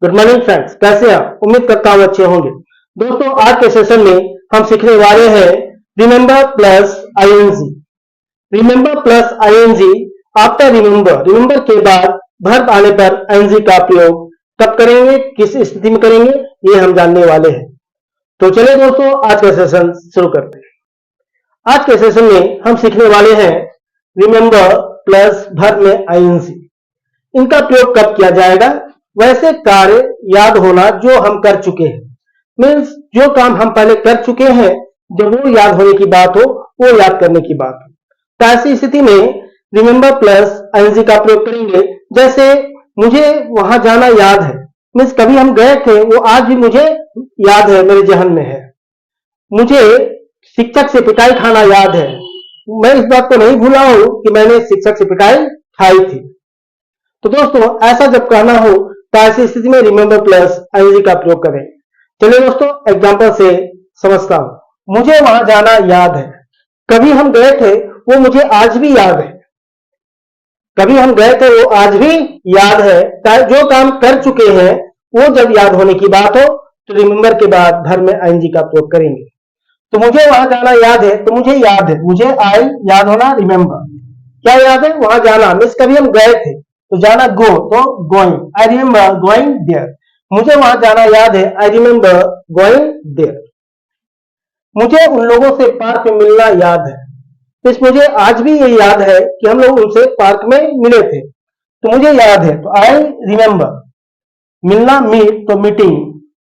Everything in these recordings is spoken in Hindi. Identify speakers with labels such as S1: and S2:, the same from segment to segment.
S1: गुड मॉर्निंग फ्रेंड्स, कैसे हैं आप? उम्मीद करता हूं अच्छे होंगे। दोस्तों, आज के सेशन में हम सीखने वाले हैं remember plus ING. Remember plus ING after remember, remember के बाद वर्ब आने पर आईएनजी का प्रयोग कब करेंगे, किस स्थिति में करेंगे, ये हम जानने वाले हैं। तो चलिए दोस्तों, आज का सेशन शुरू करते हैं। आज के सेशन में हम सीखने वाले हैं रिमेंबर प्लस वर्ब में आईएनजी। इनका प्रयोग कब किया जाएगा? वैसे कार्य याद होना जो हम कर चुके हैं, मीन्स जो काम हम पहले कर चुके हैं, जब वो याद होने की बात हो, वो याद करने की बात हो, तो ऐसी स्थिति में रिमेंबर प्लस आईएनजी का प्रयोग करेंगे। जैसे मुझे वहां जाना याद है, मीन्स कभी हम गए थे, वो आज भी मुझे याद है, मेरे जहन में है। मुझे शिक्षक से पिटाई खाना याद है, मैं इस बात को नहीं भूला हूं कि मैंने शिक्षक से पिटाई खाई थी। तो दोस्तों, ऐसा जब कहना हो तो ऐसी स्थिति में रिमेंबर प्लस आईएनजी का प्रयोग करें। चलिए दोस्तों, एग्जांपल से समझता हूं। मुझे वहां जाना याद है, कभी हम गए थे, वो मुझे आज भी याद है। कभी हम गए थे, वो आज भी याद है। जो काम कर चुके हैं, वो जब याद होने की बात हो तो रिमेंबर के बाद वर्ब में आईएनजी का प्रयोग करेंगे। तो मुझे वहां जाना याद है, तो मुझे याद है, मुझे आई याद होना रिमेंबर। क्या याद है? वहां जाना, मीन्स कभी हम गए थे, तो जाना गो, तो going. I remember going there. मुझे वहां जाना याद है, आई रिमेंबर गोइंग देयर। मुझे उन लोगों से पार्क में मिलना याद है, इस मुझे आज भी ये याद है कि हम लोग उनसे पार्क में मिले थे, तो मुझे याद है, तो आई रिमेंबर। मिलना मीट, तो मीटिंग।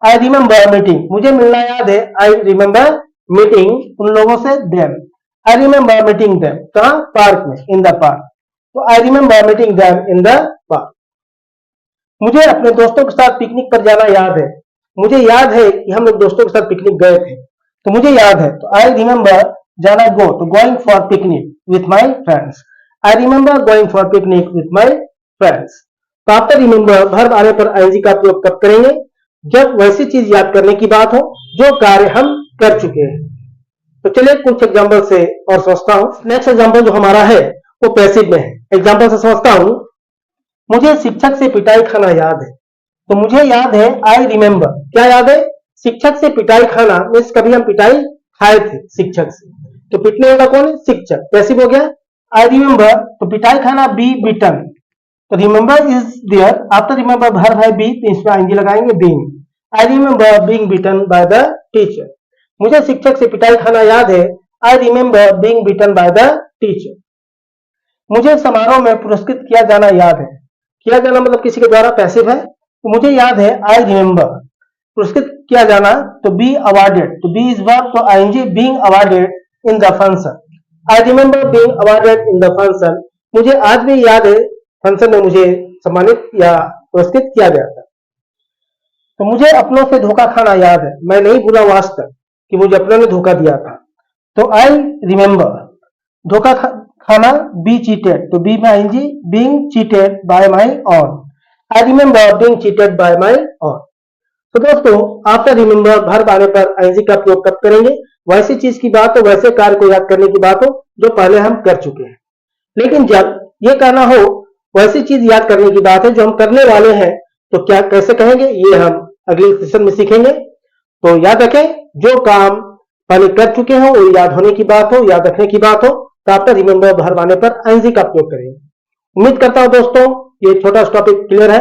S1: आई रिमेंबर मीटिंग, मुझे मिलना याद है, आई रिमेंबर मीटिंग उन लोगों से them. I remember meeting them, कहां? पार्क में, इन द पार्क। तो I remember meeting them in the park. मुझे अपने दोस्तों के साथ पिकनिक पर जाना याद है, मुझे याद है कि हम लोग दोस्तों के साथ पिकनिक गए थे, तो मुझे याद है, तो आई रिमेंबर जाना गो, तो going for picnic with my friends. I remember going for picnic with my friends. तो आफ्टर रिमेंबर वर्ब आने पर आईएनजी का प्रयोग कब करेंगे? जब वैसी चीज याद करने की बात हो जो कार्य हम कर चुके हैं। तो चलिए कुछ एग्जांपल से और समझता हूं। नेक्स्ट एग्जांपल जो हमारा है वो पैसिव में है। एग्जांपल से समझता हूं। मुझे शिक्षक से पिटाई खाना याद है, तो मुझे याद है, आई रिमेंबर। क्या याद है? शिक्षक से पिटाई खाना, मीन्स कभी हम पिटाई खाए थे शिक्षक से, तो पिटने वाला कौन है? शिक्षक। पैसिव हो गया। आई रिमेंबर, तो पिटाई खाना, बी बीटन, तो remember is there. After remember verb है बी, तो इसमें आईएनजी लगाएंगे, being. I remember being beaten by the teacher. मुझे शिक्षक से पिटाई खाना याद है, I remember being beaten by the teacher. मुझे समारोह में पुरस्कृत किया जाना याद है। किया जाना मतलब किसी के द्वारा, पैसिव है, तो मुझे याद है, आई रिमेंबर। पुरस्कृत किया जाना, तो बी अवार्डेड, तो बी इज वर्ब, तो ING being awarded in the function. I remember being awarded in the function. मुझे आज भी याद है, फंक्शन में मुझे सम्मानित या पुरस्कृत किया गया था। तो मुझे अपनों से धोखा खाना याद है, मैं नहीं भूला आज तक कि मुझे अपनों ने धोखा दिया था, तो आई रिमेंबर। धोखा खाना, बी चीटेड, तो बी में ING, being cheated by my own. I remember being cheated by my own. तो दोस्तों, आफ्टर रिमेंबर वर्ब आने पर आईएनजी का प्रयोग कब करेंगे? वैसी चीज की बात हो, वैसे कार्य को याद करने की बात हो जो पहले हम कर चुके हैं। लेकिन जब ये कहना हो वैसी चीज याद करने की बात है जो हम करने वाले हैं, तो क्या कैसे कहेंगे, ये हम अगले सेशन में सीखेंगे। तो याद रखें, जो काम पहले कर चुके हो वो याद होने की बात हो, याद रखने की बात हो, तो आफ्टर रिमेंबर वर्ब आने पर आईएनजी का प्रयोग करेंगे। उम्मीद करता हूं दोस्तों ये छोटा सा टॉपिक क्लियर है।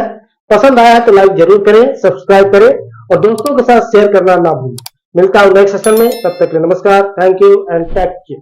S1: पसंद आया है तो लाइक जरूर करें, सब्सक्राइब करें और दोस्तों के साथ शेयर करना ना भूलें। मिलता हूं नेक्स्ट सेशन में, तब तक के लिए नमस्कार, thank you and take care.